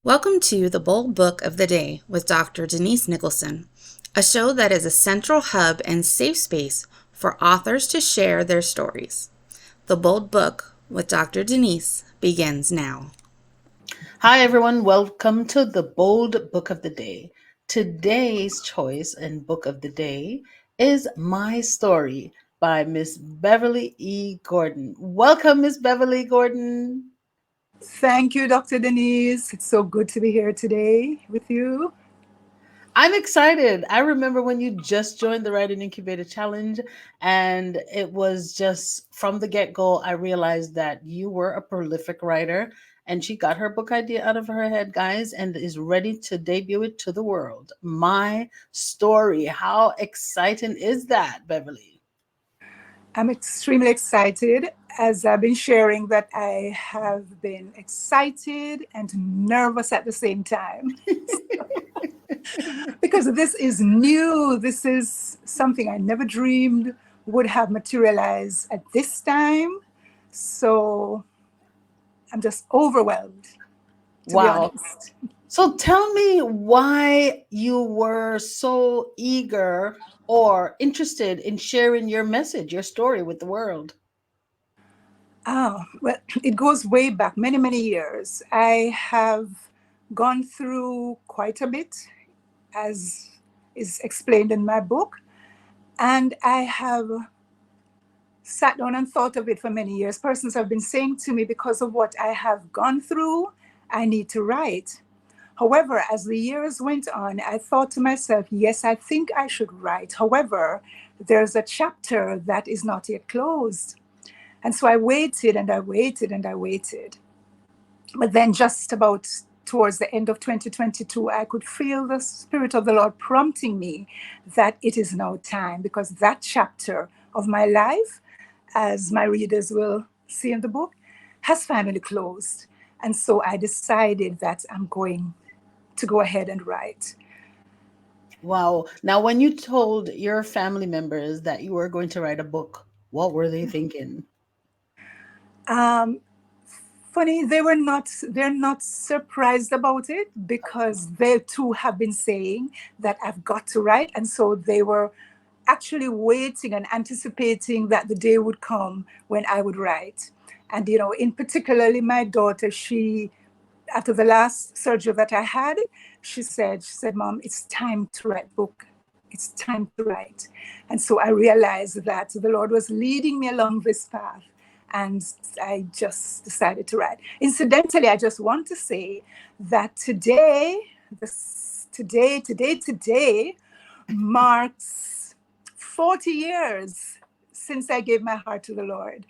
Welcome to The Bold Book of the Day with Dr. Denise Nicholson, a show that is a central hub and safe space for authors to share their stories. The Bold Book with Dr. Denise begins now. Hi, everyone. Welcome to the Bold Book of the Day. Today's choice and book of the day is My Story by Miss Beverly E. Gordon. Welcome, Miss Beverly Gordon. Thank you, Dr. Denise. It's so good to be here today with you. I'm excited. I remember when you just joined the Writing Incubator Challenge, and it was just from the get go, I realized that you were a prolific writer, and she got her book idea out of her head, guys, and is ready to debut it to the world. My Story. How exciting is that, Beverly? I'm extremely excited as I've been sharing that I have been excited and nervous at the same time because this is new. This is something I never dreamed would have materialized at this time. So I'm just overwhelmed, to be Wow. honest. So tell me why you were so eager or interested in sharing your message, your story with the world. Well, it goes way back, many, many years. I have gone through quite a bit, as is explained in my book, and I have sat down and thought of it for many years. Persons have been saying to me, because of what I have gone through, I need to write. However, as the years went on, I thought to myself, yes, I think I should write. However, there's a chapter that is not yet closed. And so I waited and I waited and I waited. But then, just about towards the end of 2022, I could feel the Spirit of the Lord prompting me that it is now time, because that chapter of my life, as my readers will see in the book, has finally closed. And so I decided that I'm going to go ahead and write. Wow. Now, when you told your family members that you were going to write a book, what were they thinking? Um, Funny, they're not surprised about it, because they too have been saying that I've got to write. And so they were actually waiting and anticipating that the day would come when I would write. And, in particularly my daughter, she, after the last surgery that I had, she said, Mom, it's time to write book. It's time to write. And so I realized that the Lord was leading me along this path. And I just decided to write. Incidentally, I just want to say that today marks 40 years since I gave my heart to the Lord.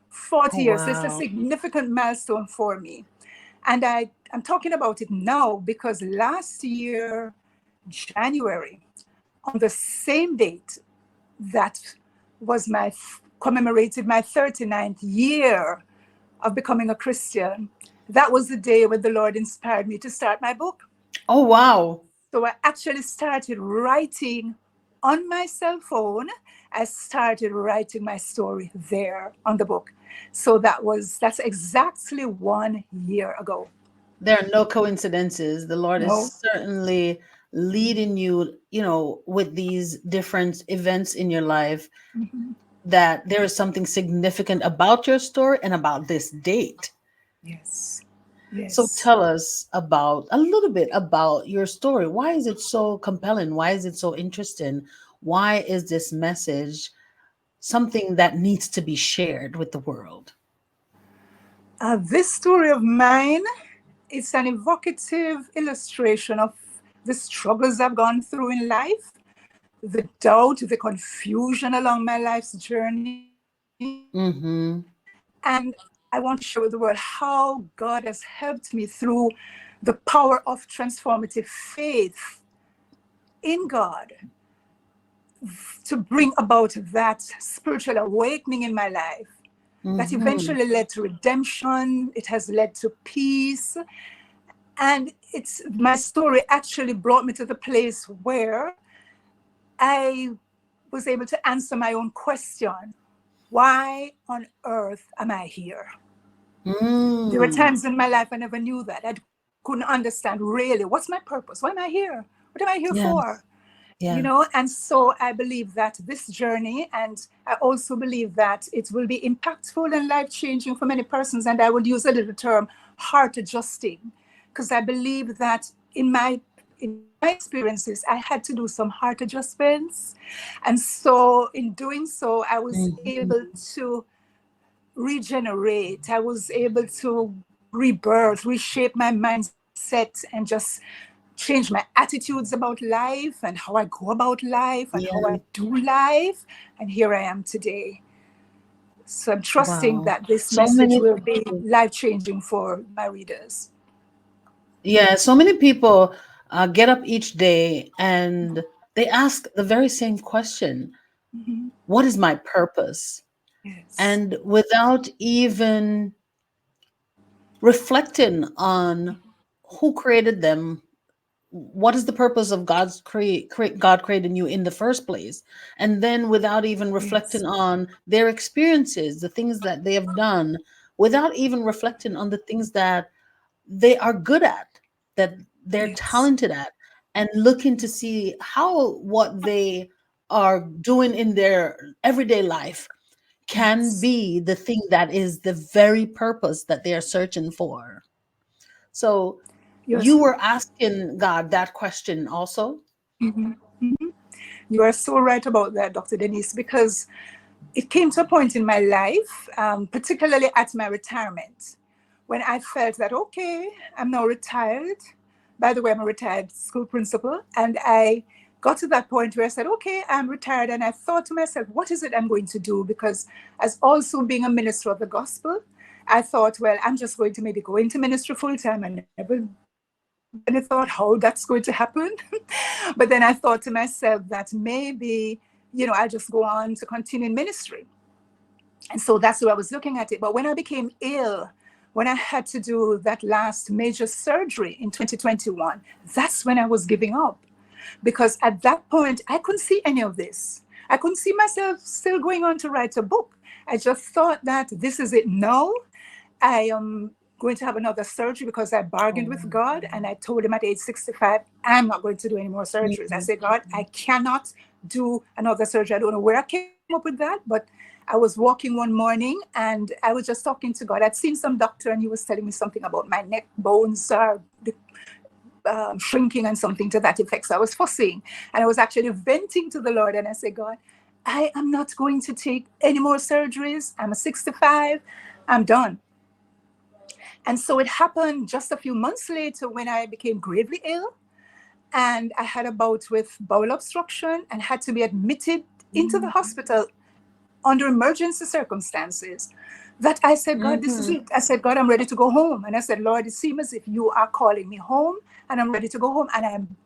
40 Oh, years. It's a wow. significant milestone for me. And I'm talking about it now because last year, January, on the same date that was commemorated my 39th year of becoming a Christian, that was the day when the Lord inspired me to start my book. Oh, wow. So I actually started writing on my cell phone. I started writing my story there on the book. So that's exactly 1 year ago. There are no coincidences. The Lord is No. certainly leading you, with these different events in your life, Mhm. that there is something significant about your story and about this date. Yes. So Yes. tell us about a little bit about your story. Why is it so compelling? Why is it so interesting? Why is this message something that needs to be shared with the world? This story of mine is an evocative illustration of the struggles I've gone through in life, the doubt, the confusion along my life's journey. Mm-hmm. And I want to share with the world how God has helped me through the power of transformative faith in God to bring about that spiritual awakening in my life that Mm-hmm. eventually led to redemption. It has led to peace. And it's my story actually brought me to the place where I was able to answer my own question. Why on earth am I here? There were Mm. times in my life I never knew that. couldn't understand really what's my purpose. Why am I here? What am I here Yeah. for? Yeah. And so I believe that this journey, and I also believe that it will be impactful and life changing for many persons. And I will use a little term, heart adjusting, because I believe that in my experiences, I had to do some heart adjustments. And so in doing so, I was Mhm. able to regenerate. I was able to rebirth, reshape my mindset, and just change my attitudes about life and how I go about life and how I Yeah. do life. And here I am today. So I'm trusting Wow. that this So message many will be people. life changing for my readers. Yeah, so many people get up each day and they ask the very same question: Mhm. what is my purpose? Yes. And without even reflecting on who created them, what is the purpose of God creating you in the first place, and then without even reflecting Yes. on their experiences, the things that they have done, without even reflecting on the things that they are good at, that they're Yes. talented at, and looking to see how what they are doing in their everyday life can Yes. be the thing that is the very purpose that they are searching for. So you Yes. were asking God that question also. Mhm. Mhm. You are so right about that, Dr. Denise, because it came to a point in my life, particularly at my retirement, when I felt that, okay, I'm now retired. By the way, I'm a retired school principal. And I got to that point where I said, okay, I'm retired. And I thought to myself, what is it I'm going to do? Because as also being a minister of the gospel, I thought, well, I'm just going to maybe go into ministry full time. I never any thought how that's going to happen. But then I thought to myself that maybe, I'll just go on to continue in ministry. And so that's the way I was looking at it. But when I became ill, when I had to do that last major surgery in 2021, that's when I was giving up. Because at that point, I couldn't see any of this. I couldn't see myself still going on to write a book. I just thought that this is it now. I am going to have another surgery because I bargained with Oh, God and I told him at age 65, I'm not going to do any more surgeries. I mhm. said, God, I cannot do another surgery. I don't know where I came up with that, but I was walking one morning and I was just talking to God. I'd seen some doctor and he was telling me something about my neck bones shrinking and something to that effect. So I was fussing and I was actually venting to the Lord and I said, God, I am not going to take any more surgeries. I'm 65. I'm done. And so it happened just a few months later when I became gravely ill and I had a bout with bowel obstruction and had to be admitted into the hospital under emergency circumstances. That I said, God, this is Mhm. it. I said, God, I'm ready to go home. And I said, Lord, it seems as if you are calling me home and I'm ready to go home. And I'm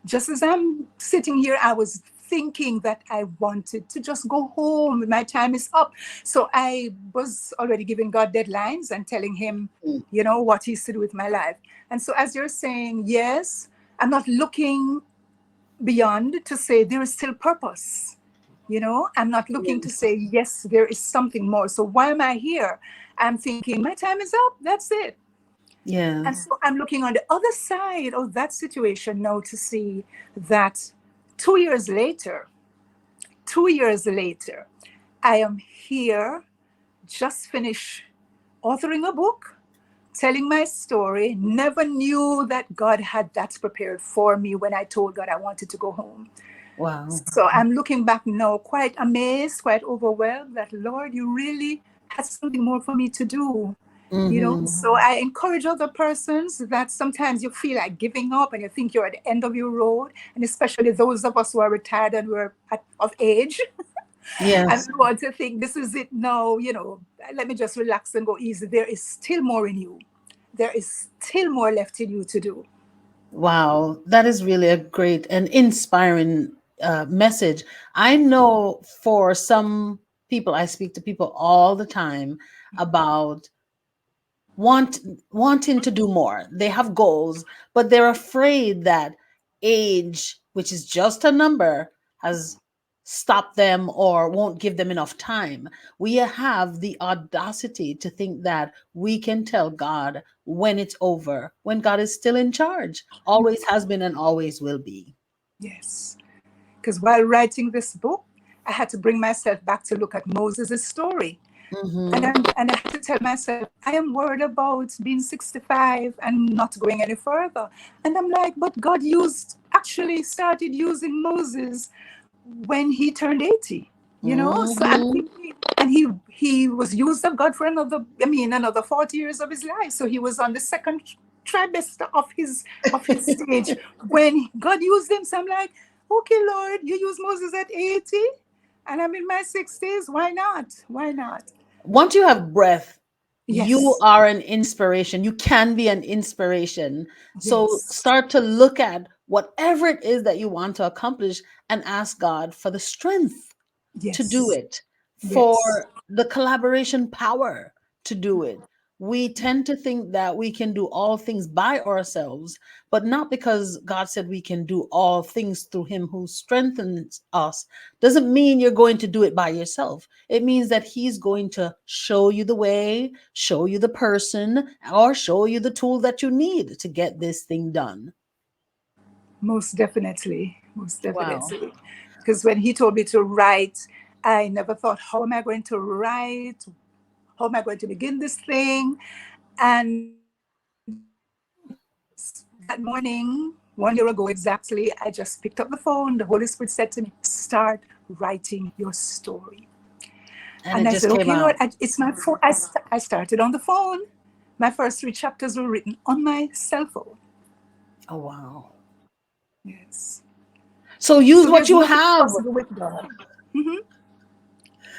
just as I'm sitting here, I was thinking that I wanted to just go home. My time is up. So I was already giving God deadlines and telling him, what he's to do with my life. And so, as you're saying, yes, I'm not looking beyond to say there is still purpose. I'm not looking to Yes. say, yes, there is something more. So, why am I here? I'm thinking, my time is up. That's it. Yeah. And so I'm looking on the other side of that situation now to see that 2 years later, 2 years later, I am here, just finished authoring a book, telling my story. Never knew that God had that prepared for me when I told God I wanted to go home. Wow. So I'm looking back now, quite amazed, quite overwhelmed that, Lord, you really had something more for me to do. Hmm. So I encourage other persons that sometimes you feel like giving up and you think you're at the end of your road, and especially those of us who are retired and we're of age, and Yes. we want to think this is it now, let me just relax and go easy. There is still more in you. There is still more left in you to do. Wow, that is really a great and inspiring message. I know for some people, I speak to people all the time about want wanting to do more. They have goals, but they're afraid that age, which is just a number, has stop them or won't give them enough time. We have the audacity to think that we can tell God when it's over, when God is still in charge, always has been and always will be. Yes. Because while writing this book, I had to bring myself back to look at Moses' story. Mm-hmm. And I had to tell myself, I am worried about being 65 and not going any further. And I'm like, but God actually started using Moses when he turned 80, So I'm Mm-hmm. thinking, and he was used of God for another 40 years of his life. So he was on the second trimester of his stage when God used him. So I'm like, okay, Lord, you use Moses at 80 and I'm in my 60s. Why not? Why not? Once you have breath, you Yes. are an inspiration. You can be an inspiration. So Yes. start to look at whatever it is that you want to accomplish and ask God for the strength to do Yes. it, Yes. for the collaboration power to do it. We tend to think that we can do all things by ourselves, but not because God said we can do all things through Him who strengthens us. Doesn't mean you're going to do it by yourself. It means that He's going to show you the way, show you the person, or show you the tool that you need to get this thing done. Most definitely. Most Wow. definitely. Because when he told me to write, I never thought, how am I going to write? How am I going to begin this thing? And that morning, 1 year ago exactly, I just picked up the phone. The Holy Spirit said to me, start writing your story. And And it I just said, came okay, Lord, out. it's my phone. I started on the phone. My first 3 chapters were written on my cell phone. Oh, wow. Yes. So use So what there's you nothing have. possible with God. Mm-hmm.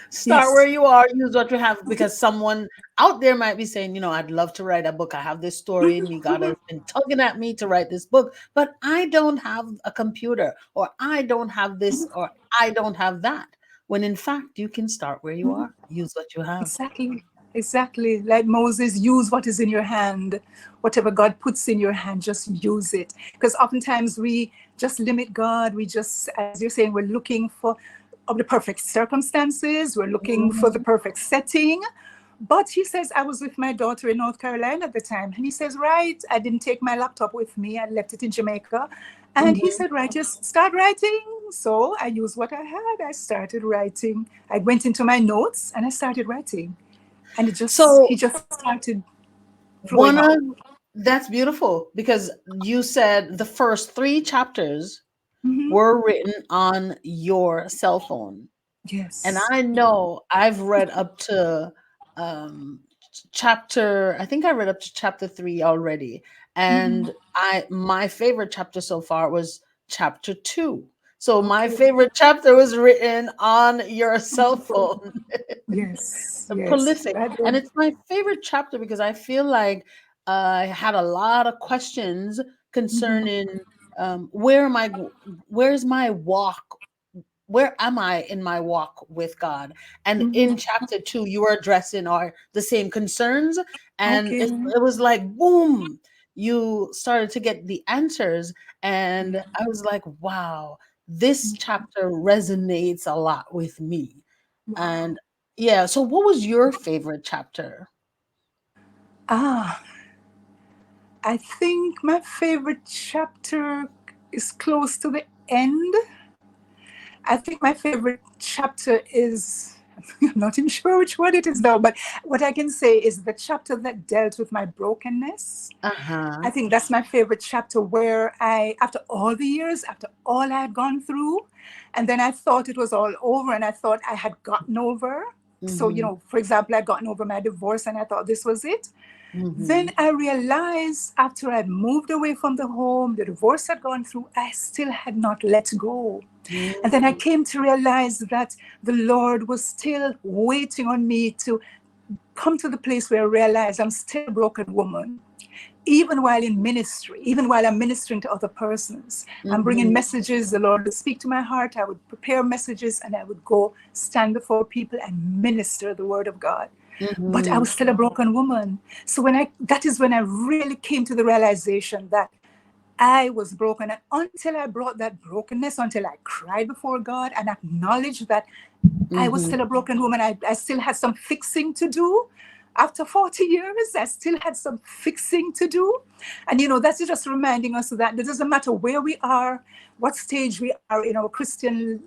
Start where Yes. you are, use what you have, because someone out there might be saying, I'd love to write a book. I have this story in me. God has been tugging at me to write this book, but I don't have a computer, or I don't have this, or I don't have that. When in fact, you can start where you are, use what you have. Exactly. Exactly. Like Moses, use what is in your hand. Whatever God puts in your hand, just use it. Because oftentimes we just limit God. We just, as you're saying, we're looking for of the perfect circumstances. We're looking for the Mhm. perfect setting. But he says, I was with my daughter in North Carolina at the time. And he says, right, I didn't take my laptop with me. I left it in Jamaica. And he Mhm. said, right, just start writing. So I used what I had. I started writing. I went into my notes and I started writing. And he So just started flowing one out. of that's beautiful, because you said the first three chapters Hmm. were written on your cell phone. And Yes. I know I've read up to um chapter, I think I read up to chapter 3 already. Hmm. And I my favorite chapter so far was chapter 2. So my Okay. favorite chapter was written on your cell Wonderful. phone. Yes. Yes. Prolific. Right And there. it's my favorite chapter because I feel like I had a lot of questions Hmm. concerning where's my walk, where am I in my walk with God? And Hmm. in chapter 2, you are addressing are the same concerns. And Okay. it was like, boom, you started to get the answers. And Yeah. I was like, wow, this chapter resonates a lot with me. Wow. And yeah, so what was your favorite chapter? Ah, I think my favorite chapter is close to the end. I think my favorite chapter is, I'm not even sure which one it is now, but what I can say is the chapter that dealt with my brokenness. I Uh-huh. think that's my favorite chapter where after all the years, after all I had gone through, and then I thought it was all over and I thought I had gotten over. So, Mm-hmm. for example, I'd gotten over my divorce and I thought this was it. Mm-hmm. Then I realized after I'd moved away from the home, the divorce had gone through, I still had not let go. And then I Mm-hmm. came to realize that the Lord was still waiting on me to come to the place where I realized I'm still a broken woman. Even while in ministry, even while I'm ministering to other persons, I'm bringing Mm-hmm. messages. The Lord would speak to my heart. I would prepare messages and I would go stand before people and minister the word of God. But I Mm-hmm. was still a broken woman. So that is when I really came to the realization that I was broken. And until I brought that brokenness, until I cried before God and acknowledged that I was Mm-hmm. still a broken woman, I still had some fixing to do. After 40 years, I still had some fixing to do. And, that's just reminding us that it doesn't matter where we are, what stage we are in our Christian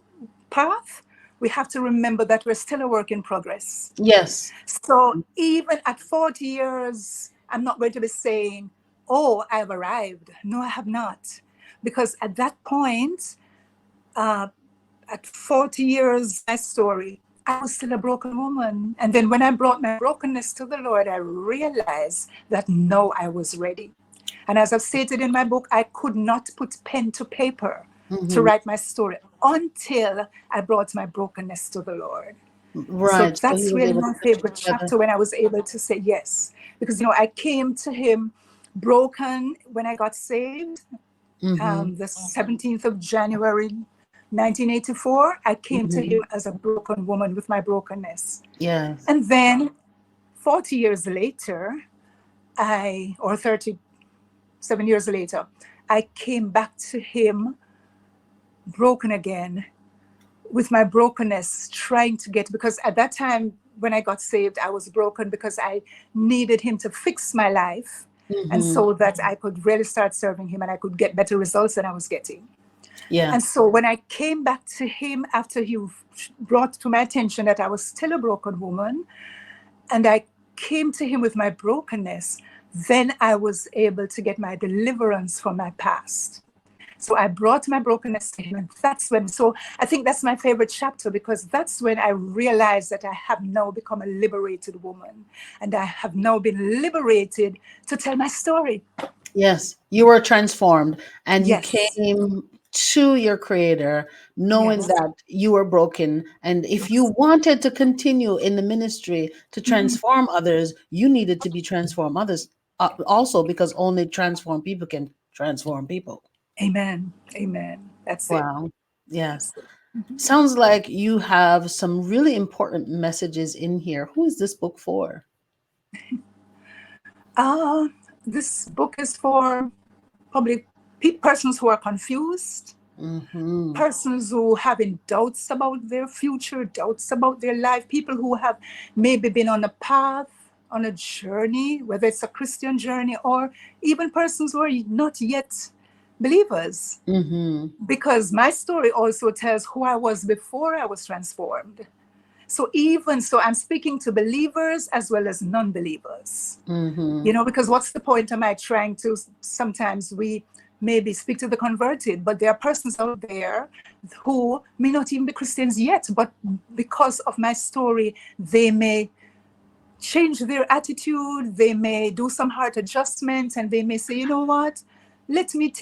path, we have to remember that we're still a work in progress. Yes. So even at 40 years, I'm not going to be saying, oh, I've arrived. No, I have not. Because at that point, uh, at 40 years, my story, I was still a broken woman. And then when I brought my brokenness to the Lord, I realized that no, I was ready. And as I've stated in my book, I could not put pen to paper to Mm-hmm. write my story until I brought my brokenness to the Lord. So Right. So he that's was really able to my put it favorite together. chapter when I was able to say yes. Because, I came to him broken when I got saved. Mm-hmm. The 17th of January, 1984, I came to Mm-hmm. him as a broken woman with my brokenness. Yes. And then 40 years later, or 37 years later, I came back to him broken again with my brokenness, trying to get, because at that time when I got saved, I was broken because I needed him to fix my life. And Mm-hmm. so that I could really start serving him and I could get better results than I was getting. And Yes. so when I came back to him after he brought to my attention that I was still a broken woman, and I came to him with my brokenness, then I was able to get my deliverance from my past. So I brought my brokenness to him. And that's when, so I think that's my favorite chapter, because that's when I realized that I have now become a liberated woman. And I have now been liberated to tell my story. Yes. You were transformed and you Yes. came to your creator knowing Yes. that you were broken. And if you Yes. wanted to continue in the ministry to Mhm. transform others, you needed to be transform others also, because only transformed people can transform people. Amen. Amen. That's it. Wow. Yes. That's it. Mhm. Sounds like you have some really important messages in here. Who is this book for? Uh, this book is for probably persons who are confused, Mm-hmm. persons who having doubts about their future, doubts about their life, people who have maybe been on a path, on a journey, whether it's a Christian journey, or even persons who are not yet believers. Mm-hmm. Because my story also tells who I was before I was transformed. So even so, I'm speaking to believers as well as non-believers. Mm-hmm. Because what's the point am I trying to, sometimes we maybe speak to the converted, but there are persons out there who may not even be Christians yet, but because of my story, they may change their attitude, they may do some heart adjustments, and they may say, you know what, let me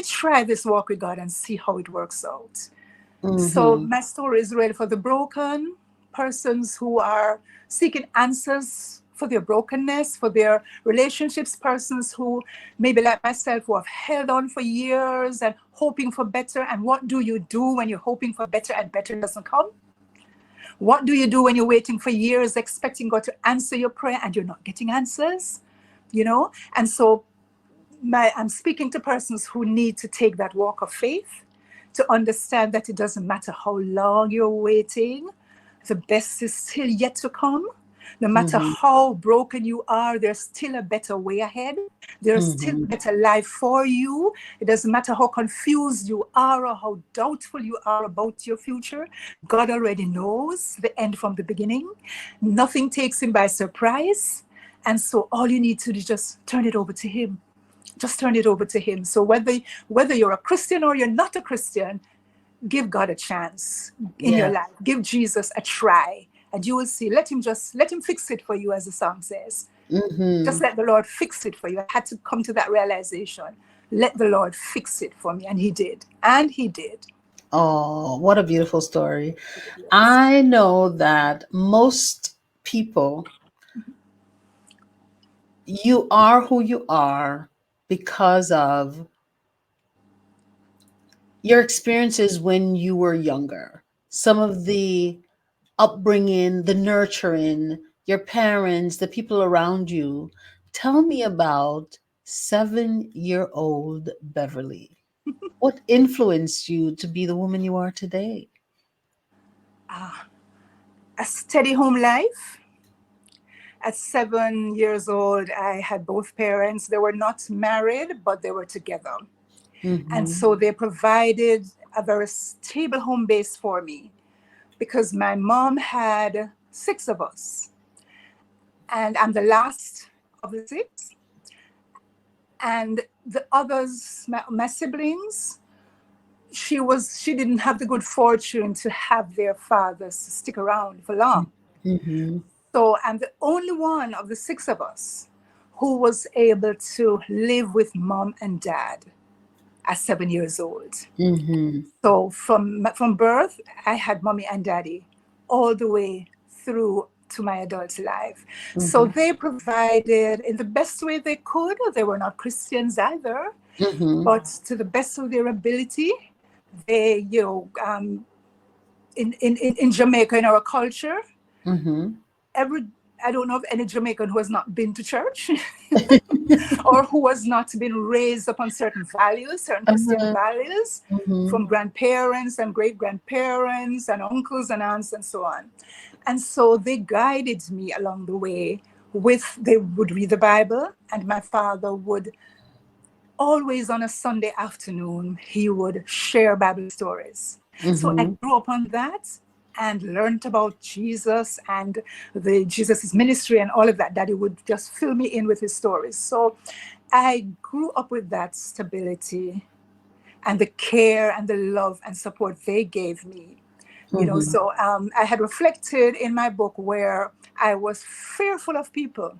try this walk with God and see how it works out. So Mm-hmm. my story is really for the broken, persons who are seeking answers for their brokenness, for their relationships, persons who maybe like myself who have held on for years and hoping for better. And what do you do when you're hoping for better and better doesn't come? What do you do when you're waiting for years expecting God to answer your prayer and you're not getting answers? And so I'm speaking to persons who need to take that walk of faith, to understand that it doesn't matter how long you're waiting, the best is still yet to come. No matter Mm-hmm. how broken you are, there's still a better way ahead. There's still a Mm-hmm. better life for you. It doesn't matter how confused you are or how doubtful you are about your future. God already knows the end from the beginning. Nothing takes him by surprise. And so all you need to do is just turn it over to him. Just turn it over to him. So whether you're a Christian or you're not a Christian, give God a chance in your Yeah. life. Give Jesus a try, and you will see. Let him fix it for you, as the song says. Mm-hmm. Just let the Lord fix it for you. I had to come to that realization. Let the Lord fix it for me, and he did. And he did. Oh, what a beautiful story. Yes. I know that most people, you are who you are because of your experiences when you were younger. Some of the upbringing, the nurturing, your parents, the people around you. Tell me about 7-year-old Beverly. What influenced you to be the woman you are today? A steady home life. At 7 years old, I had both parents. They were not married, but they were together. And Mm-hmm. so they provided a very stable home base for me because my mom had six of us. And I'm the last of the six. And the others, my siblings, she didn't have the good fortune to have their fathers stick around for long. Mm-hmm. So I'm the only one of the six of us who was able to live with mom and dad at 7 years old. Mm-hmm. So from birth, I had mommy and daddy all the way through to my adult life. So Mm-hmm. they provided in the best way they could. They were not Christians either, Mm-hmm. but to the best of their ability, they, in Jamaica, in our culture, Mm-hmm. every I don't know of any Jamaican who has not been to church or who has not been raised upon certain values, certain Christian Uh-huh. values Mm-hmm. from grandparents and great grandparents and uncles and aunts and so on. And so they guided me along the way they would read the Bible, and my father would always on a Sunday afternoon, he would share Bible stories. So I Mm-hmm. grew up on that and learned about Jesus and the Jesus's ministry and all of that. Daddy would just fill me in with his stories. So I grew up with that stability and the care and the love and support they gave me. Mm-hmm. So I had reflected in my book where I was fearful of people.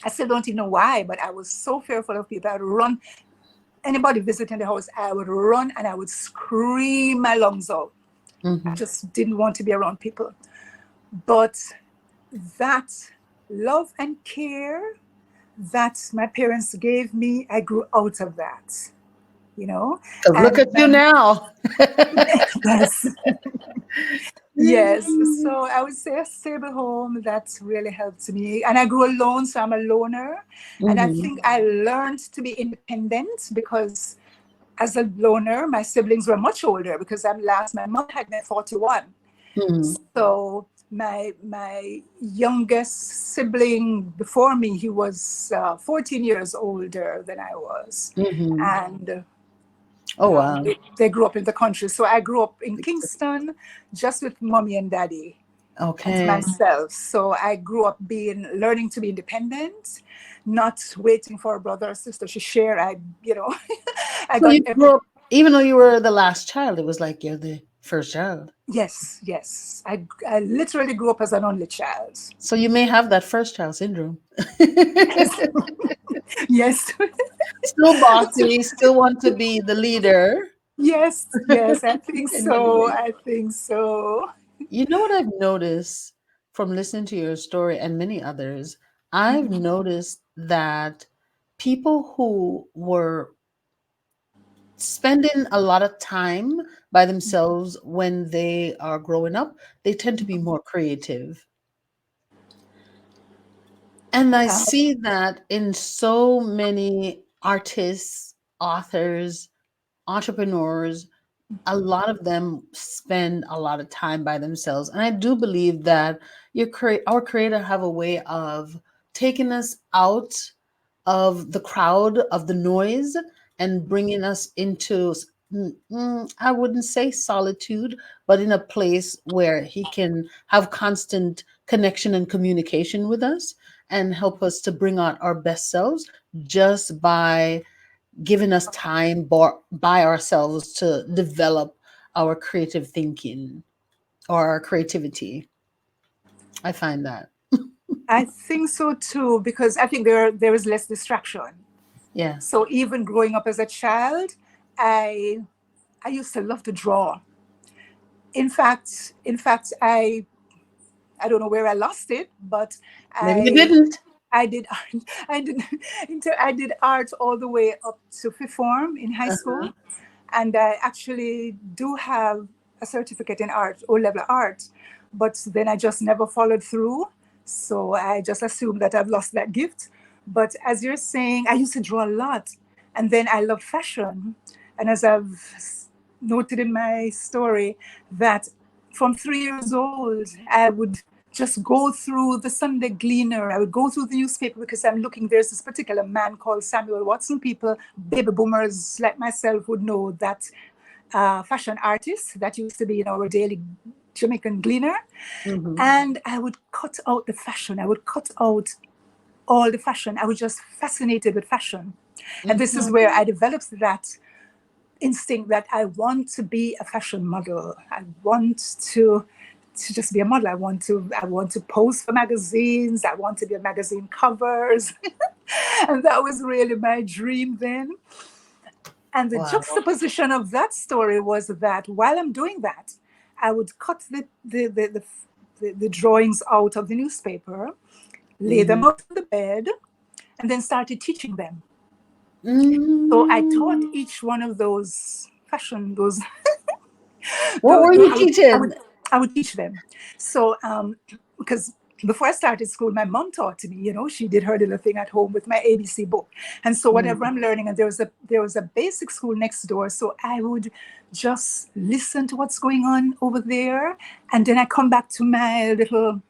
I still don't even know why, but I was so fearful of people. I'd run anybody visiting the house, I would run and I would scream my lungs out. I Mm-hmm. just didn't want to be around people. But that love and care that my parents gave me, I grew out of that, you know? 'Cause look And at you now. yes, yes. Mm-hmm. So I would say a stable home that really helped me. And I grew alone, so I'm a loner. And I think I learned to be independent because as a loner, my siblings were much older because I'm last. My mom had me at 41. Mm-hmm. So my youngest sibling before me, he was 14 years older than I was. Mm-hmm. And Oh wow. they grew up in the country. So I grew up in Kingston just with mommy and daddy and Okay. myself. So I grew up learning to be independent, not waiting for a brother or sister to share. I So got you every. grew up, even though you were the last child, it was like you're the first child. Yes, yes. I literally grew up as an only child. So you may have that first child syndrome. Yes, yes, Still bossy, still want to be the leader yes, yes. I think in many so. ways. I think so. You know what I've noticed from listening to your story and many others? I've Mhm. noticed that people who were spending a lot of time by themselves when they are growing up, they tend to be more creative. And I Uh, see that in so many artists, authors, entrepreneurs, a lot of them spend a lot of time by themselves. And I do believe that our creator have a way of taking us out of the crowd, of the noise, and bringing us into I wouldn't say solitude, but in a place where he can have constant connection and communication with us and help us to bring out our best selves just by giving us time by ourselves to develop our creative thinking or our creativity. I find that. I think so too, because I think there is less distraction. Yeah. So even growing up as a child, I I used to love to draw. In fact, I don't know where I lost it, but Maybe you I didn't. I did art. I did art all the way up to fifth form in high Uh-huh. school, and I actually do have a certificate in art, O-level art, but then I just never followed through. So I just assumed that I've lost that gift. But as you're saying, I used to draw a lot. And then I love fashion. And as I've noted in my story, that from 3 years old, I would just go through the Sunday Gleaner. I would go through the newspaper because I'm looking, there's this particular man called Samuel Watson. People, baby boomers like myself, would know that fashion artist that used to be in our daily Jamaican Gleaner. Mhm. And I would cut out the fashion. I would cut out all the fashion. I was just fascinated with fashion. And this is where I developed that instinct that I want to be a fashion model. I want to just be a model. I want to pose for magazines. I want to be on magazine covers. And that was really my dream then. And the Wow. juxtaposition of that story was that while I'm doing that, I would cut the drawings out of the newspaper, lay them out on the bed, and then started teaching them. So I taught each one of those fashion, those. What were you teaching? I would teach them. So, because before I started school, my mom taught me, she did her little thing at home with my ABC book. And so whatever I'm learning, and there was a basic school next door. So I would just listen to what's going on over there. And then I come back to my little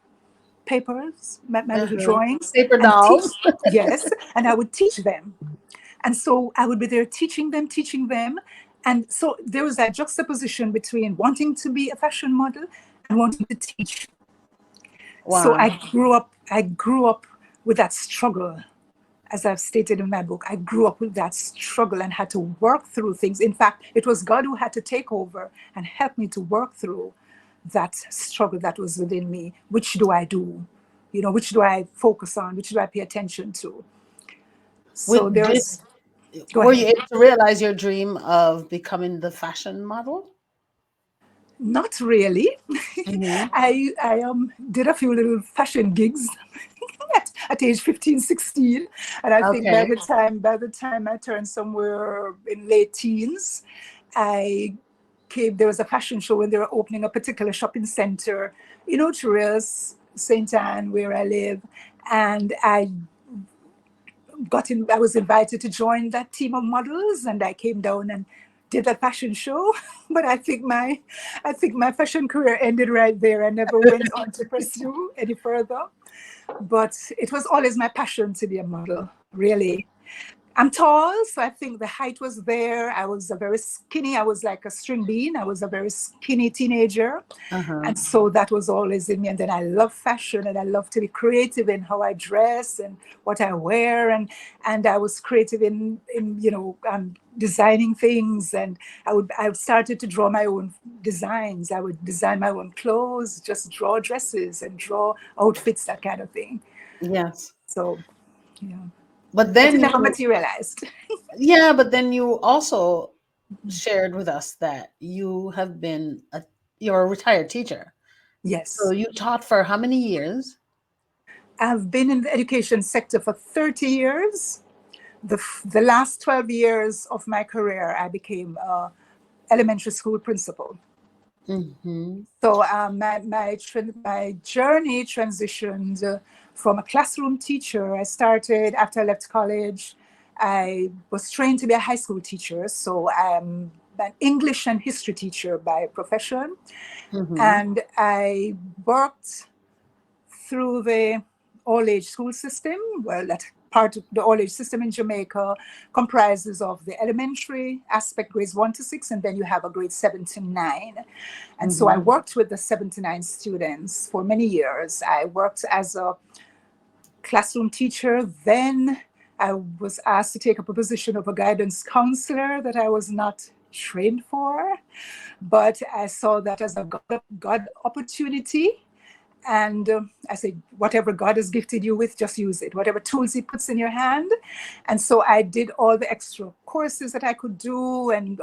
papers, my little drawings. Paper and dolls. Yes. And I would teach them. And so I would be there teaching them. And so there was that juxtaposition between wanting to be a fashion model and wanting to teach. Wow. So I grew up with that struggle. As I've stated in my book, I grew up with that struggle and had to work through things. In fact, it was God who had to take over and help me to work through that struggle that was within me. Which do I do? Which do I focus on? Which do I pay attention to? So were you able to realize your dream of becoming the fashion model? Not really. I did a few little fashion gigs at age 15, 16. And I think by the time I turned somewhere in late teens, there was a fashion show when they were opening a particular shopping center, Therese, St. Anne, where I live. And I was invited to join that team of models, and I came down and did that fashion show. But I think my fashion career ended right there. I never went on to pursue any further. But it was always my passion to be a model, really. I'm tall, so I think the height was there. I was very skinny. I was like a string bean. I was a very skinny teenager. And so that was always in me. And then I love fashion, and I love to be creative in how I dress and what I wear. And I was creative in designing things. And I started to draw my own designs. I would design my own clothes, just draw dresses and draw outfits, that kind of thing. Yes. So, yeah. But then it never materialized. Yeah, but then you also shared with us that you're a retired teacher. Yes. So you taught for how many years? I've been in the education sector for 30 years. The last 12 years of my career, I became an elementary school principal. So my journey transitioned from a classroom teacher. I started after I left college. I was trained to be a high school teacher. So I'm an English and history teacher by profession. And I worked through the all-age school system. Well, that part of the all-age system in Jamaica comprises of the elementary aspect, grades 1 to 6, and then you have a grade 7 to 9. And so I worked with the 7 to 9 students for many years. I worked as a classroom teacher. Then I was asked to take up a position of a guidance counselor that I was not trained for, but I saw that as a God opportunity. And I said, whatever God has gifted you with, just use it, whatever tools he puts in your hand. And so I did all the extra courses that I could do, and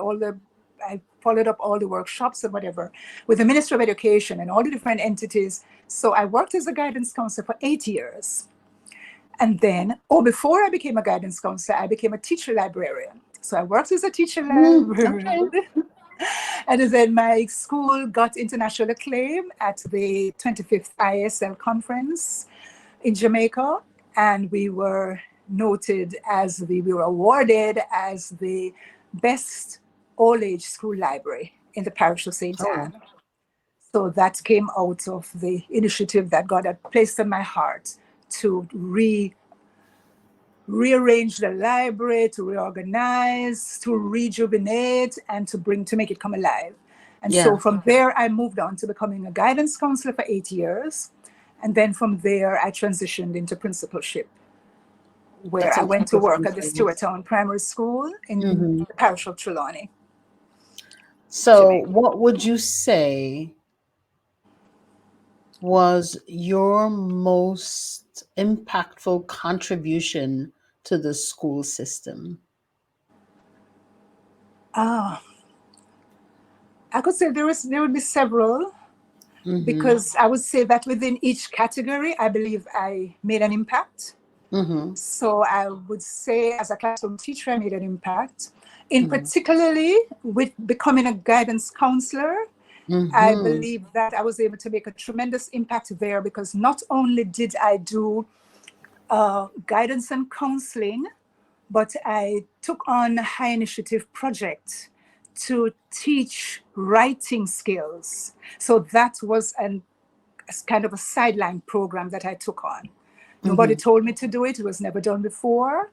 I followed up all the workshops and whatever with the Ministry of Education and all the different entities. So I worked as a guidance counselor for 8 years. And then, before I became a guidance counselor, I became a teacher librarian. So I worked as a teacher librarian. Okay. And then my school got international acclaim at the 25th ISL conference in Jamaica. And we were noted as we were awarded as the best all age school library in the parish of St. Oh, Anne. So that came out of the initiative that God had placed in my heart to rearrange the library, to reorganize, to rejuvenate, and to make it come alive. And so yeah. from there, I moved on to becoming a guidance counselor for 8 years. And then from there, I transitioned into principalship, where That's I a went to wonderful work at the thing. Stewarttown Primary School in Hmm. the parish of Trelawney, So, Jamaica. what would you say was your most impactful contribution to the school system? Ah, I could say there would be several, Mm-hmm. because I would say that within each category, I believe I made an impact. Mm-hmm. So I would say, as a classroom teacher, I made an impact. In Mm-hmm. particularly with becoming a guidance counselor, I Mm-hmm. believe that I was able to make a tremendous impact there, because not only did I do guidance and counseling, but I took on a high initiative project to teach writing skills. So that was kind of a sideline program that I took on. Nobody Mm-hmm. told me to do it. It was never done before.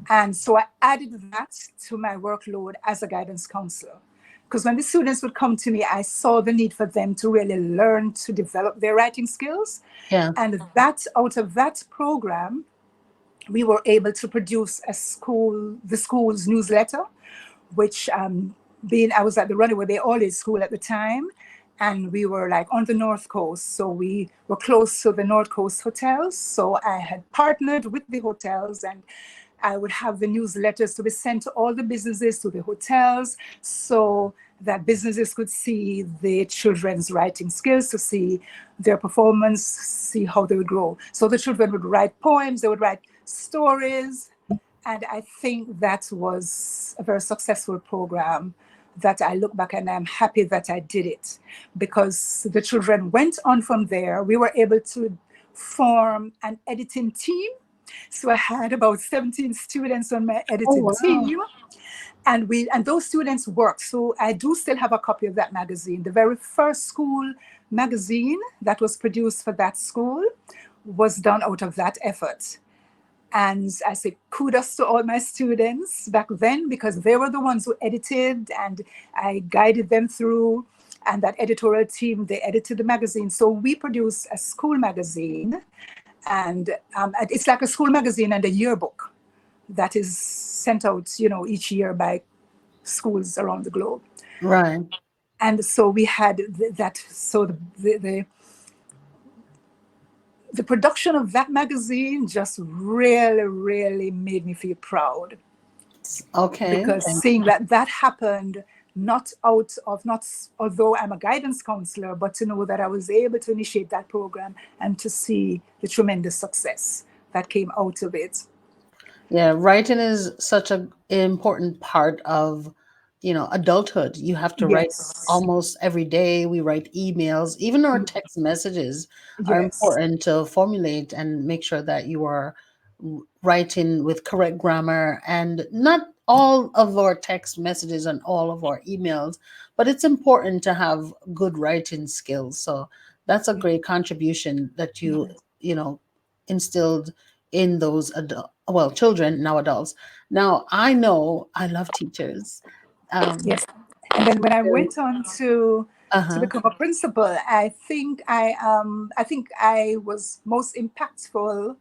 And so I added that to my workload as a guidance counselor. Because when the students would come to me, I saw the need for them to really learn to develop their writing skills. Yeah. And that out of that program, we were able to produce the school's newsletter, which being I was at the Runaway Bay All Age School at the time, and we were like on the North Coast. So we were close to the North Coast hotels. So I had partnered with the hotels, and I would have the newsletters to be sent to all the businesses, to the hotels, so that businesses could see the children's writing skills, to see their performance, see how they would grow. So the children would write poems, they would write stories, and I think that was a very successful program that I look back and I'm happy that I did it, because the children went on from there. We were able to form an editing team. So I had about 17 students on my Oh, editing wow. team, and those students worked. So I do still have a copy of that magazine. The very first school magazine that was produced for that school was done out of that effort. And I say kudos to all my students back then, because they were the ones who edited, and I guided them through. And that editorial team, they edited the magazine. So we produced a school magazine, and it's like a school magazine and a yearbook that is sent out, each year by schools around the globe. Right. And so we had that. So the production of that magazine just really, really made me feel proud, Okay. because seeing that happened, not out of not although I'm a guidance counselor, but to know that I was able to initiate that program and to see the tremendous success that came out of it. Yeah, writing is such an important part of, adulthood. You have to write Yes, almost every day. We write emails, even our text messages are yes, important to formulate and make sure that you are writing with correct grammar. And not all of our text messages and all of our emails, but it's important to have good writing skills. So that's a great contribution that you know, instilled in those children, now adults. Now I know I love teachers. um yes. And then when I went on to uh-huh. become a principal, I think I was most impactful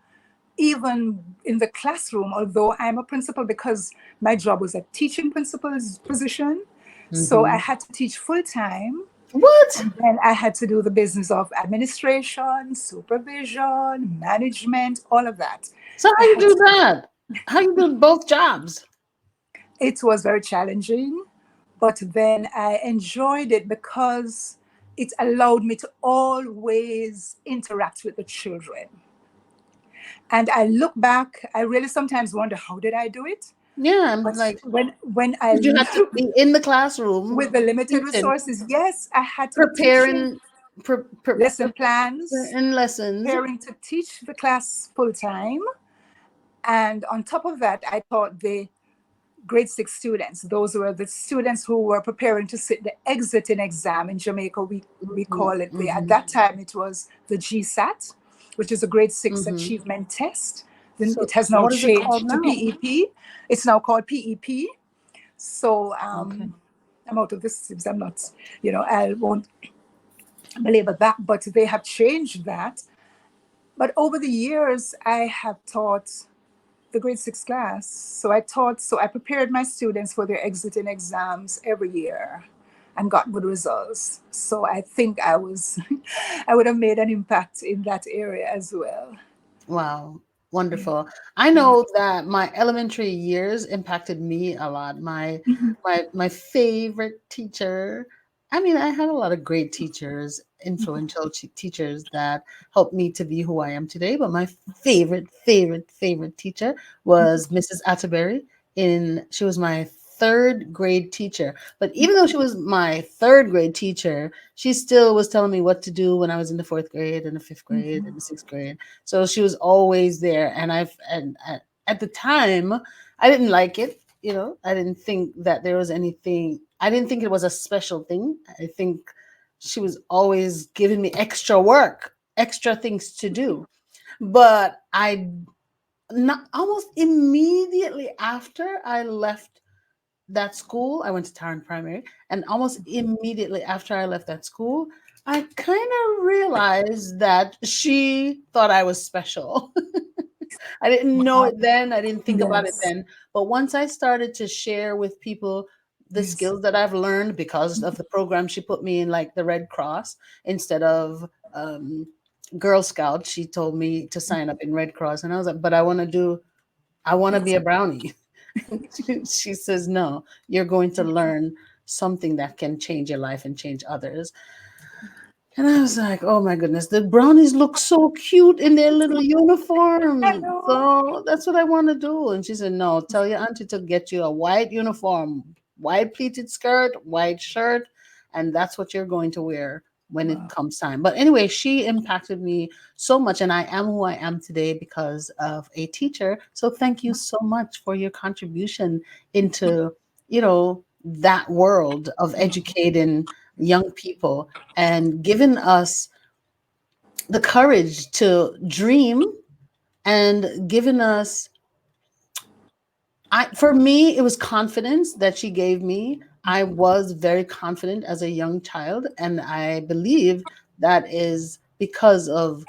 even in the classroom, although I'm a principal, because my job was a teaching principal's position. So I Hmm. had to teach full time. What? And then I had to do the business of administration, supervision, management, all of that. So I how you had do to, that? How you do both jobs? it was very challenging, but then I enjoyed it because it allowed me to always interact with the children. And I look back, I really sometimes wonder, how did I do it? Yeah, I'm But like, when I did you have to look be in the classroom with the limited teaching, resources, yes, I had to be teaching preparing, pre- pre- lesson plans, preparing lessons? preparing to teach the class full time, And on top of that, I taught the grade 6 students. Those were the students who were preparing to sit the exiting exam. In Jamaica, we call it the, at Mm-hmm. that time, it was the GSAT, which is a grade 6 Mm-hmm. achievement test. Then So it has now what is it called changed to now? PEP. It's now called PEP. So Okay. I'm out of this since I'm not, I won't belabor that, but they have changed that. But over the years, I have taught the grade 6 class. So I prepared my students for their exiting exams every year and got good results. So I think I would have made an impact in that area as well. Wow, wonderful. I know that my elementary years impacted me a lot. Mhm. My favorite teacher, I mean, I had a lot of great teachers, influential teachers that helped me to be who I am today, but my favorite teacher was Mrs. Atterbury. In She was my third grade teacher. But even though she was my third grade teacher, she still was telling me what to do when I was in the fourth grade and the fifth grade and the sixth grade. So she was always there, and at the time, I didn't like it. I didn't think that there was anything. I didn't think it was a special thing. I think she was always giving me extra work, extra things to do. But I not almost immediately after I left that school, I went to Tarrant Primary, and almost immediately after I left that school, I kind of realized that she thought I was special. I didn't know it then, I didn't think about it Yes. then. But once I started to share with people the Yes. skills that I've learned because of the program she put me in, like the Red Cross, instead of Girl Scout, she told me to sign up in Red Cross. And I was like, but I want to be a brownie. She says, no, you're going to learn something that can change your life and change others. And I was like, oh my goodness, the brownies look so cute in their little I uniform. know. So that's what I want to do. And she said, no, tell your auntie to get you a white uniform, white pleated skirt, white shirt. And that's what you're going to wear when it Wow. comes time. But anyway, she impacted me so much. And I am who I am today because of a teacher. So thank you so much for your contribution into, that world of educating young people and given us the courage to dream and given us for me it was confidence that she gave me. I was very confident as a young child, and I believe that is because of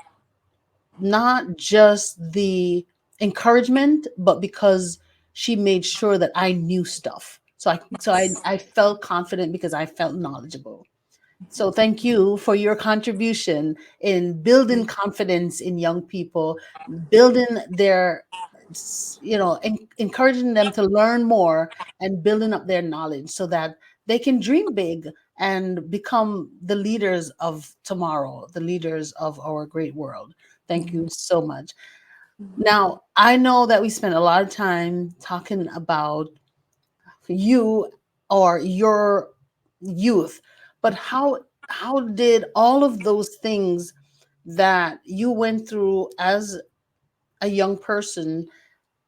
not just the encouragement but because she made sure that I knew stuff. So I felt confident because I felt knowledgeable. So thank you for your contribution in building confidence in young people, building their, encouraging them to learn more and building up their knowledge so that they can dream big and become the leaders of tomorrow, the leaders of our great world. Thank you so much. Now, I know that we spent a lot of time talking about you or your youth, but how did all of those things that you went through as a young person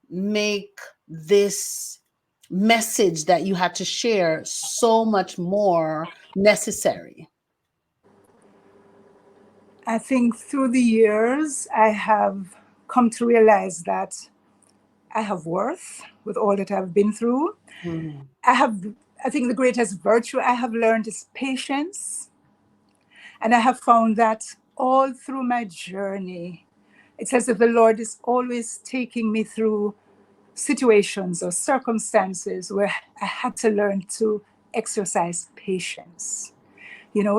make this message that you had to share so much more necessary? I think through the years, I have come to realize that I have worth with all that I've been through. Mm, I have, I think the greatest virtue I have learned is patience. And I have found that all through my journey, it's as if the Lord is always taking me through situations or circumstances where I had to learn to exercise patience.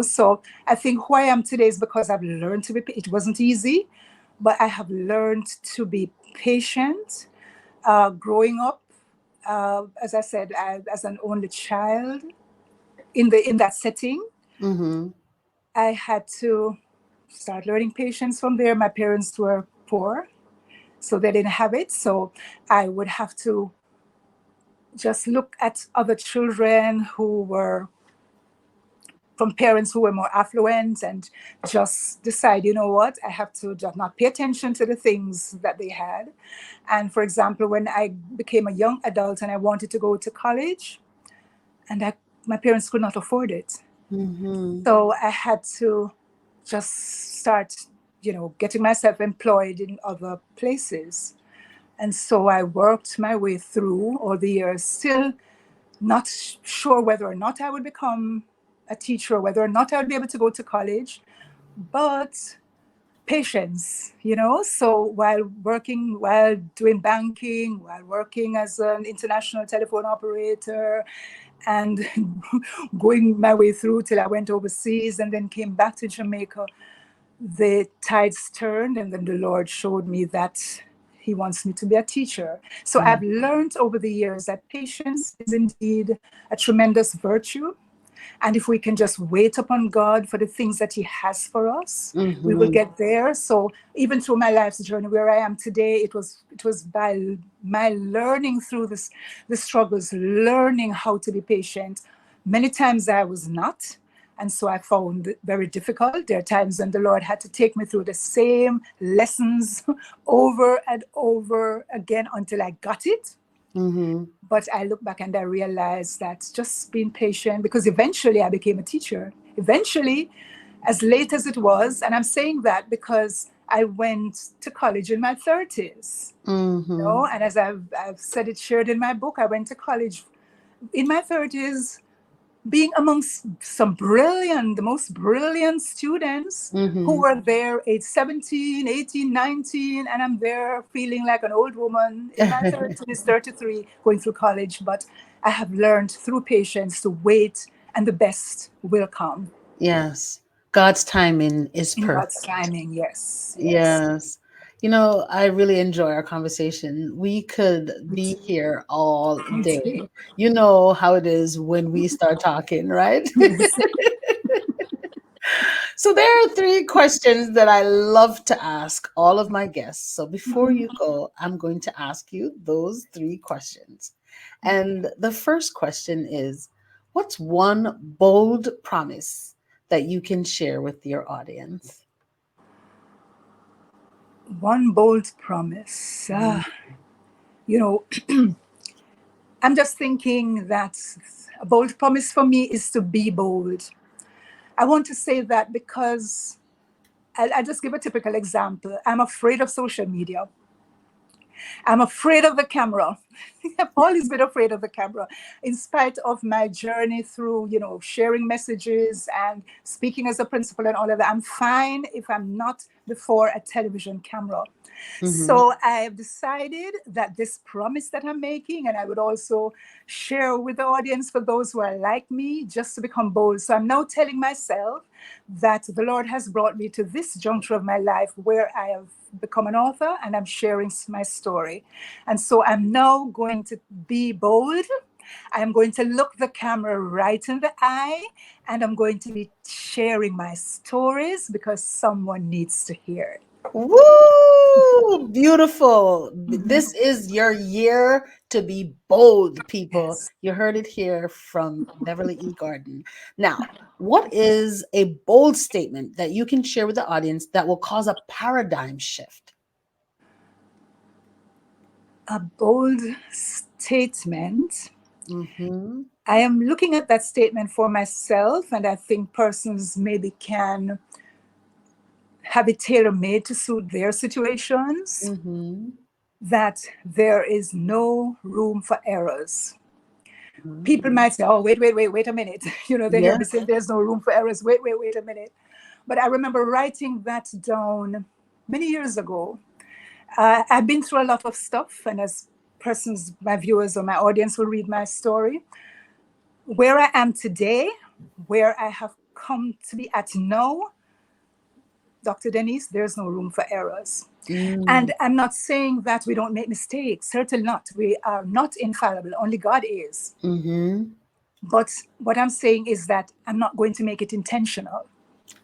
So I think who I am today is because I've learned to be, it wasn't easy, but I have learned to be patient. Growing up, as I said, as an only child in that setting, mm-hmm, I had to start learning patience from there. My parents were poor, so they didn't have it. So I would have to just look at other children who were from parents who were more affluent, and just decide, you know what, I have to just not pay attention to the things that they had. And for example, when I became a young adult and I wanted to go to college, and my parents could not afford it. Mm-hmm. So I had to just start, getting myself employed in other places. And so I worked my way through all the years, still not sure whether or not I would become a teacher, whether or not I would be able to go to college, but patience, So while doing banking, while working as an international telephone operator, and going my way through till I went overseas and then came back to Jamaica, the tides turned, and then the Lord showed me that He wants me to be a teacher. So I've learned over the years that patience is indeed a tremendous virtue. And if we can just wait upon God for the things that He has for us, we will get there. So even through my life's journey where I am today, it was by my learning through the struggles, learning how to be patient. Many times I was not. And so I found it very difficult. There are times when the Lord had to take me through the same lessons over and over again until I got it. Mm-hmm. But I look back and I realized that just being patient, because eventually I became a teacher. Eventually, as late as it was, and I'm saying that because I went to college in my 30s. Mm-hmm. And as I've said it, shared in my book, I went to college in my 30s, being amongst the most brilliant students who were there age 17, 18, 19, and I'm there feeling like an old woman in my 30s, 33, going through college. But I have learned through patience to wait, and the best will come. Yes. God's timing is In God's perfect. timing, yes. Yes. I really enjoy our conversation. We could be here all day. You know how it is when we start talking, right? Yes. So there are three questions that I love to ask all of my guests. So before you go, I'm going to ask you those three questions. And the first question is, what's one bold promise that you can share with your audience? One bold promise. You know, I'm just thinking that a bold promise for me is to be bold. I want to say that because I'll just give a typical example. I'm afraid of social media. I'm afraid of the camera. I've always been afraid of the camera, in spite of my journey through, sharing messages and speaking as a principal and all of that. I'm fine if I'm not before a television camera. So I have decided that this promise that I'm making, and I would also share with the audience for those who are like me, just to become bold. So I'm now telling myself that the Lord has brought me to this juncture of my life where I have become an author and I'm sharing my story. And so I'm now going to be bold. I'm going to look the camera right in the eye, and I'm going to be sharing my stories because someone needs to hear it. Woo! Beautiful. This is your year to be bold, people. Yes. You heard it here from Beverly E Gordon. Now, what is a bold statement that you can share with the audience that will cause a paradigm shift? A bold statement. Mm-hmm. I am looking at that statement for myself, and I think persons maybe can have it tailor made to suit their situations. Mm-hmm. That there is no room for errors. People Mm-hmm. might say, oh, wait a minute. They hear me Yes. say there's no room for errors. Wait a minute. But I remember writing that down many years ago. I've been through a lot of stuff, and as persons, my viewers or my audience will read my story, where I am today, where I have come to be at now, Dr. Denise, there's no room for errors. Mm. And I'm not saying that we don't make mistakes, certainly not. We are not infallible, only God is. Mm-hmm. But what I'm saying is that I'm not going to make it intentional.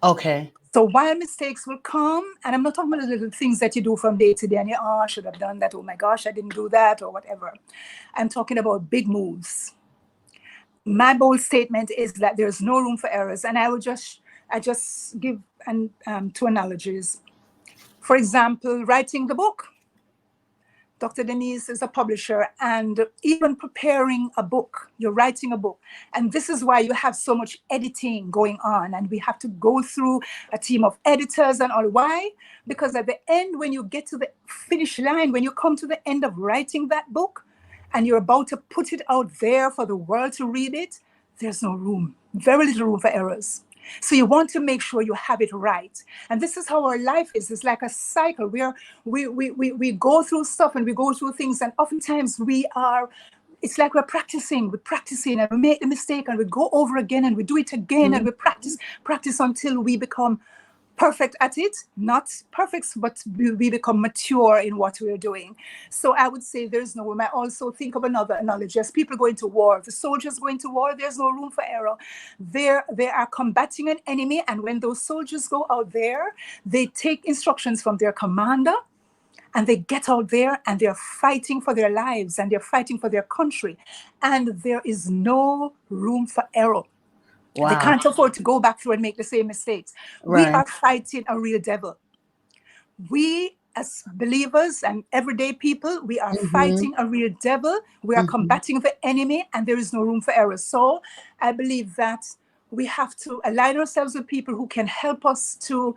Okay. So while mistakes will come, and I'm not talking about the little things that you do from day to day, and I should have done that, oh my gosh, I didn't do that, or whatever. I'm talking about big moves. my bold statement is that there's no room for errors. And I just give two analogies. For example, writing the book. Dr. Denise is a publisher, and even preparing a book, you're writing a book. And this is why you have so much editing going on. And we have to go through a team of editors and all. Why? Because at the end, when you get to the finish line, when you come to the end of writing that book and you're about to put it out there for the world to read it, there's no room, very little room for errors. So you want to make sure you have it right. And this is how our life is. It's like a cycle where we go through stuff and we go through things. And oftentimes it's like we're practicing and we make the mistake and we go over again and we do it again and we practice until we become perfect at it, not perfect, but we become mature in what we're doing. So I would say there's no room. I also think of another analogy. As people going to war, the soldiers going to war, there's no room for error. They are combating an enemy, and when those soldiers go out there, they take instructions from their commander, and they get out there and they're fighting for their lives and they're fighting for their country. And there is no room for error. Wow. They can't afford to go back through and make the same mistakes. Right. We are fighting a real devil. We, as believers and everyday people, we are fighting a real devil. We are combating the enemy, and there is no room for error. So I believe that we have to align ourselves with people who can help us to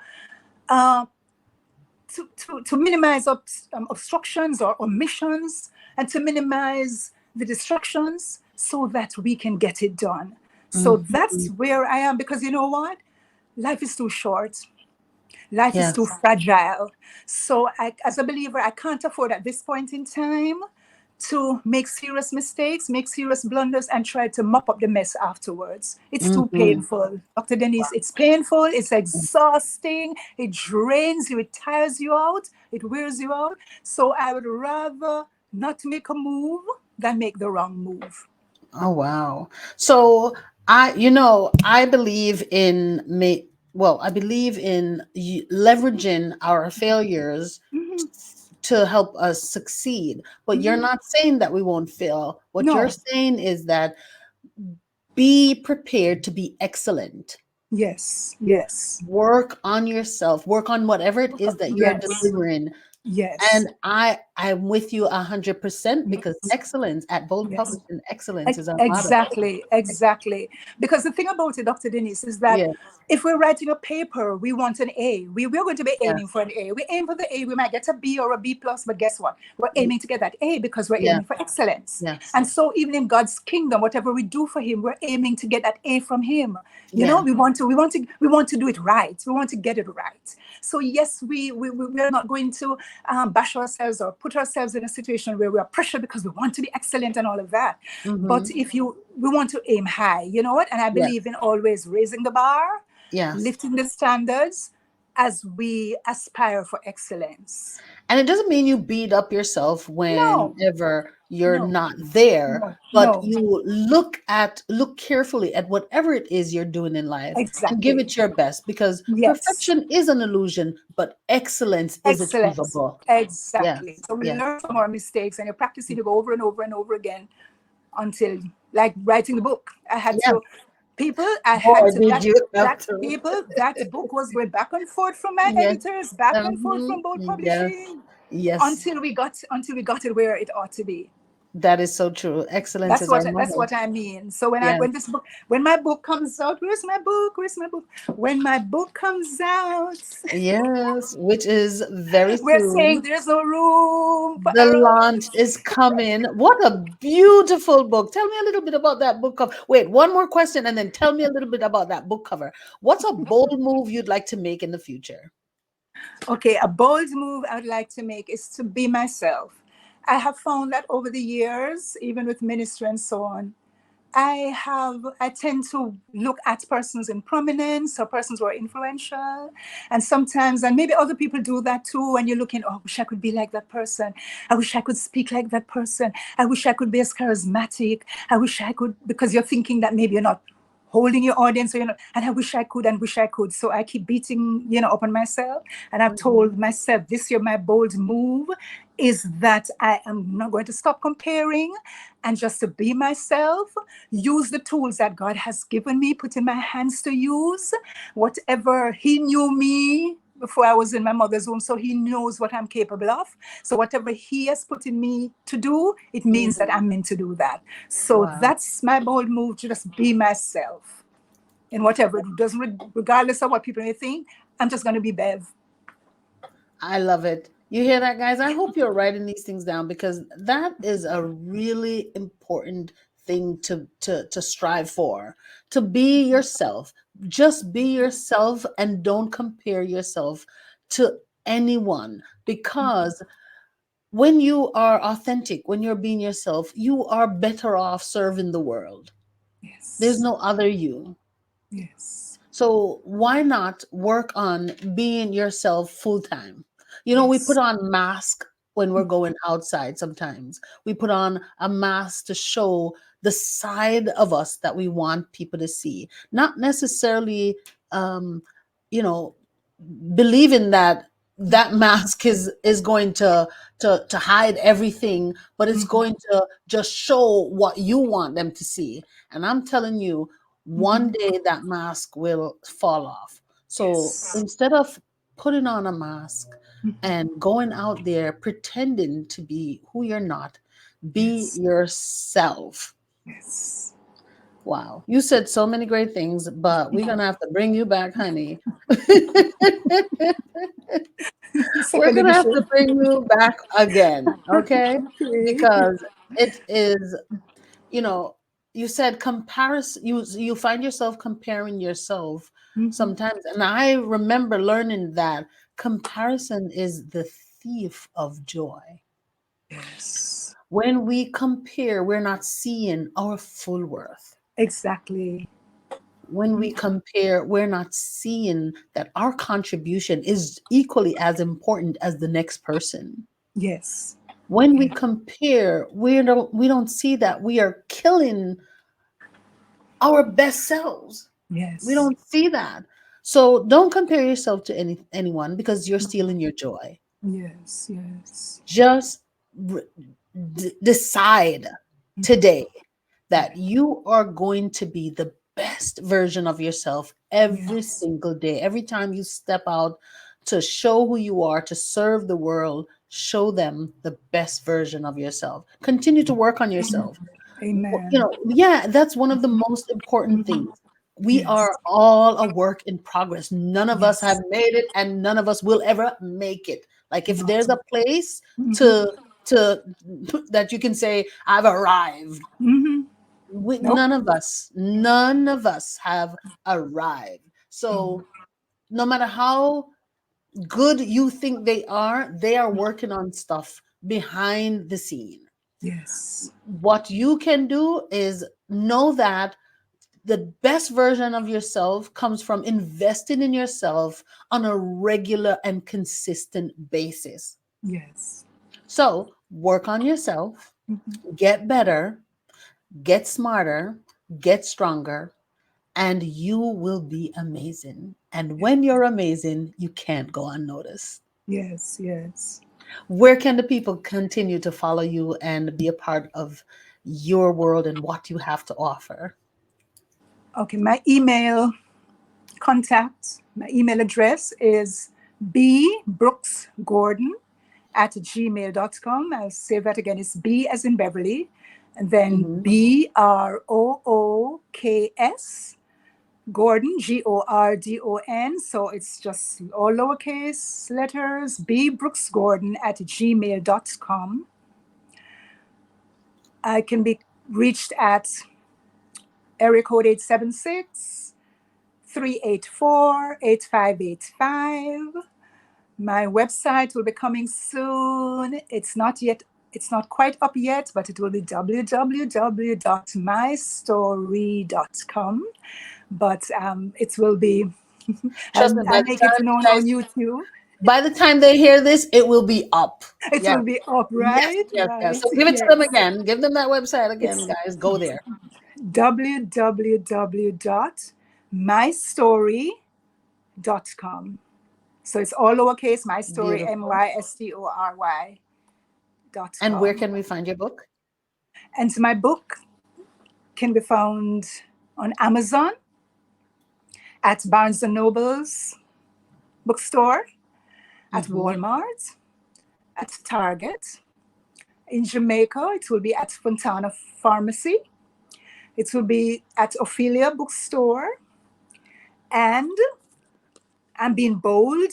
minimize obstructions or omissions, and to minimize the distractions so that we can get it done. So that's where I am, because you know what? Life is too short. Life is too fragile. So as a believer, I can't afford at this point in time to make serious mistakes, make serious blunders, and try to mop up the mess afterwards. It's too painful. Dr. Denise, it's painful, it's exhausting, it drains you, it tires you out, it wears you out. So I would rather not make a move than make the wrong move. Oh, wow. So I believe in leveraging our failures to help us succeed. But you're not saying that we won't fail. What you're saying is that be prepared to be excellent. Yes. Work on yourself. Work on whatever it is that you're delivering. Yes. And I'm with you 100%, because excellence at Bold Publishing, excellence is our motto. Exactly. Because the thing about it, Dr. Denise, is that if we're writing a paper, we want an A. We're going to be aiming for an A. We aim for the A. We might get a B or a B plus, but guess what? We're aiming to get that A because we're aiming for excellence. And so even in God's kingdom, whatever we do for Him, we're aiming to get that A from Him. You know, we want to do it right. We want to get it right. So yes, we are not going to bash ourselves or put ourselves in a situation where we are pressured because we want to be excellent and all of that. But we want to aim high, you know what? And I believe in always raising the bar, lifting the standards as we aspire for excellence. And it doesn't mean you beat up yourself whenever you're not there, but you look carefully at whatever it is you're doing in life and give it your best, because perfection is an illusion, but excellence is achievable. Exactly. So we learn from our mistakes, and you're practicing to go over and over and over again until, like writing the book, I had to. That book was going back and forth from my editors, back and forth from Bold Publishing, until we got it where it ought to be. That is so true. Excellence that's what I mean. So when my book comes out, where's my book? When my book comes out, which is very soon. We're saying there's no room for the launch is coming. What a beautiful book. Tell me a little bit about that book cover. Wait, one more question, and then tell me a little bit about that book cover. What's a bold move you'd like to make in the future? Okay, a bold move I'd like to make is to be myself. I have found that over the years, even with ministry and so on, I tend to look at persons in prominence or persons who are influential. And sometimes, and maybe other people do that too, when you're looking, oh, I wish I could be like that person. I wish I could speak like that person. I wish I could be as charismatic. I wish I could, because you're thinking that maybe you're not holding your audience, so, and I wish I could and wish I could. So I keep beating, up on myself. And I've told myself this year, my bold move is that I am not going to stop comparing and just to be myself, use the tools that God has given me, put in my hands to use, whatever He knew me before I was in my mother's womb, so He knows what I'm capable of. So whatever He has put in me to do, it means that I'm meant to do that. So that's my bold move, to just be myself. And whatever, it doesn't, regardless of what people may think, I'm just going to be Bev. I love it. You hear that, guys? I hope you're writing these things down, because that is a really important thing to strive for. To be yourself. Just be yourself and don't compare yourself to anyone, because when you are authentic, when you're being yourself, you are better off serving the world. Yes. There's no other you. Yes. So why not work on being yourself full time? We put on mask when we're going outside sometimes. We put on a mask to show the side of us that we want people to see. Not necessarily you know, believing that mask is going to hide everything, but it's going to just show what you want them to see. And I'm telling you, one day that mask will fall off. So instead of putting on a mask and going out there pretending to be who you're not, be yourself. Yes. Wow, you said so many great things, but we're gonna have to bring you back, honey. We're Second gonna have to edition. bring you back again, okay? Okay. Because it is, you know, you said comparison. You find yourself comparing yourself sometimes, and I remember learning that comparison is the thief of joy. Yes. When we compare, we're not seeing our full worth. Exactly. When we compare, we're not seeing that our contribution is equally as important as the next person. Yes. When we compare, we don't see that we are killing our best selves. We Yes. don't see that. So don't compare yourself to anyone, because you're stealing your joy. Yes. Yes. Just decide today that you are going to be the best version of yourself every Yes. single day. Every time you step out to show who you are, to serve the world, show them the best version of yourself. Continue to work on yourself. Amen. Yeah, that's one of the most important things. We Yes. are all a work in progress. None of us have Yes. made it, and none of us will ever make it. Like, if Not. there's a place to that you can say I've arrived, Nope. none of us have arrived. So no matter how good you think they are working on stuff behind the scene. Yes. What you can do is know that the best version of yourself comes from investing in yourself on a regular and consistent basis. Yes. So work on yourself, get better, get smarter, get stronger, and you will be amazing. And when you're amazing, you can't go unnoticed. Yes. Yes. Where can the people continue to follow you and be a part of your world and what you have to offer? Okay. My email address is bbrooksgordon@gmail.com. I'll say that again. It's B as in Beverly, and then Mhm. BROOKS Gordon, GORDON. So it's just all lowercase letters, bbrooksgordon@gmail.com. I can be reached at area code 876-384-8585. My website will be coming soon. It's not quite up yet, but it will be www.mystory.com. But it will be, Trust me, I'll make it known on YouTube. by the time they hear this, it will be up. It Yeah. will be up, Yes, right? yes, yes. Right. So give it to them Yes. again. Give them that website again, It's guys. Go there. www.mystory.com. So it's all lowercase, my story, Beautiful. And where mystory.com. can we find your book? And my book can be found on Amazon, at Barnes & Noble's bookstore, at Walmart, at Target. In Jamaica, it will be at Fontana Pharmacy. It will be at Ophelia Bookstore. And I'm being bold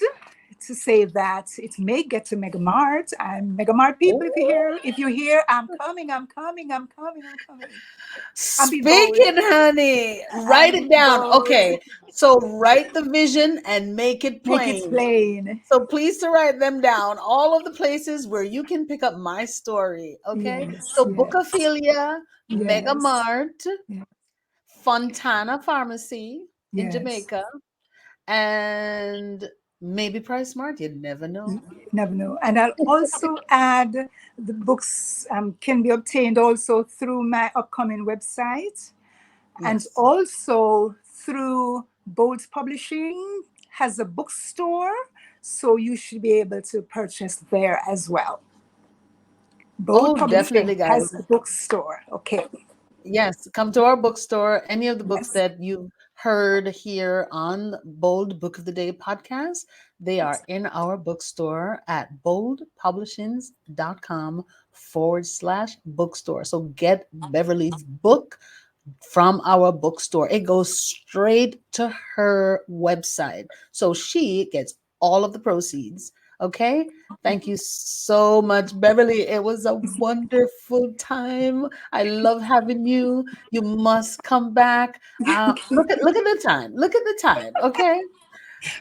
to say that it may get to Mega Mart. And Mega Mart people, if you're here, I'm coming. I'm being bold. Speaking, honey, write it down. Bold. Okay, so write the vision and make it Make plain. it plain. So please to write them down. All of the places where you can pick up my story. Okay, Yes, so yes. Bookophilia, Yes. Mega Mart, Yes. Fontana Pharmacy in Yes. Jamaica, and maybe Price Smart. You never know. Never know. And I'll also add the books can be obtained also through my upcoming website, and Yes. also through Bold Publishing has a bookstore, so you should be able to purchase there as well. Bold Publishing definitely, guys. has a bookstore. Okay. Yes, come to our bookstore. Any of the books Yes. that you've heard here on Bold Book of the Day podcast, they are in our bookstore at boldpublishings.com/bookstore. So get Beverly's book from our bookstore. It goes straight to her website. So she gets all of the proceeds. Okay. Thank you so much, Beverly. It was a wonderful time. I love having you. You must come back. Look at the time. Look at the time. Okay.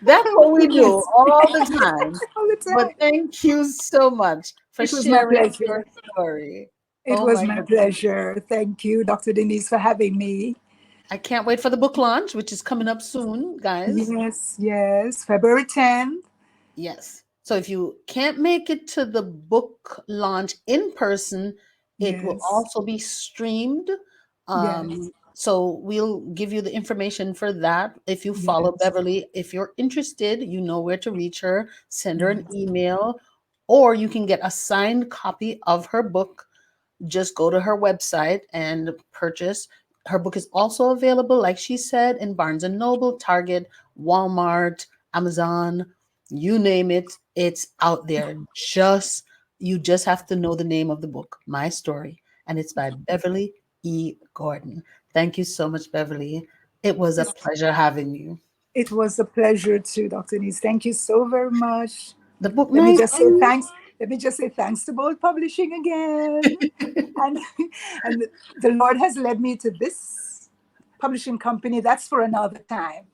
That's what we do Yes. all the time. All the time. But thank you so much for It was my sharing pleasure. your story. It Oh was my my goodness. pleasure. Thank you, Dr. Denise, for having me. I can't wait for the book launch, which is coming up soon, guys. Yes. February 10th. Yes. So if you can't make it to the book launch in person, it will Yes. also be streamed. Yes. So we'll give you the information for that. If you follow Yes. Beverly, if you're interested, you know where to reach her. Send her an Yes. email, or you can get a signed copy of her book. Just go to her website and purchase. Her book is also available, like she said, in Barnes and Noble, Target, Walmart, Amazon, you name it, it's out there. You just have to know the name of the book, My Story, and it's by Beverly E. Gordon. Thank you so much, Beverly. It was a pleasure having you. It was a pleasure too, Dr. Denise. Thank you so very much. The book Let me night. just say thanks. Let me just say thanks to Bold Publishing again. and the Lord has led me to this publishing company. That's for another time.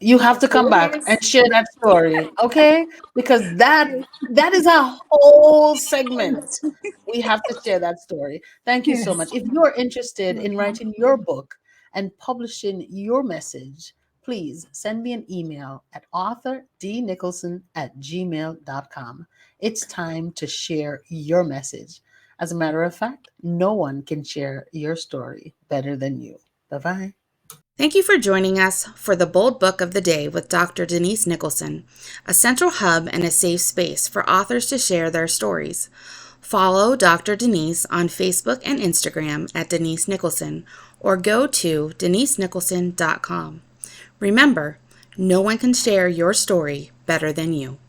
You have to come back and share that story, okay? Because that is a whole segment. We have to share that story. Thank you so Yes. much. If you're interested in writing your book and publishing your message, please send me an email at authordnicholson@gmail.com. It's time to share your message. As a matter of fact, no one can share your story better than you. Bye-bye. Thank you for joining us for the Bold Book of the Day with Dr. Denise Nicholson, a central hub and a safe space for authors to share their stories. Follow Dr. Denise on Facebook and Instagram at Denise Nicholson, or go to denisenicholson.com. Remember, no one can share your story better than you.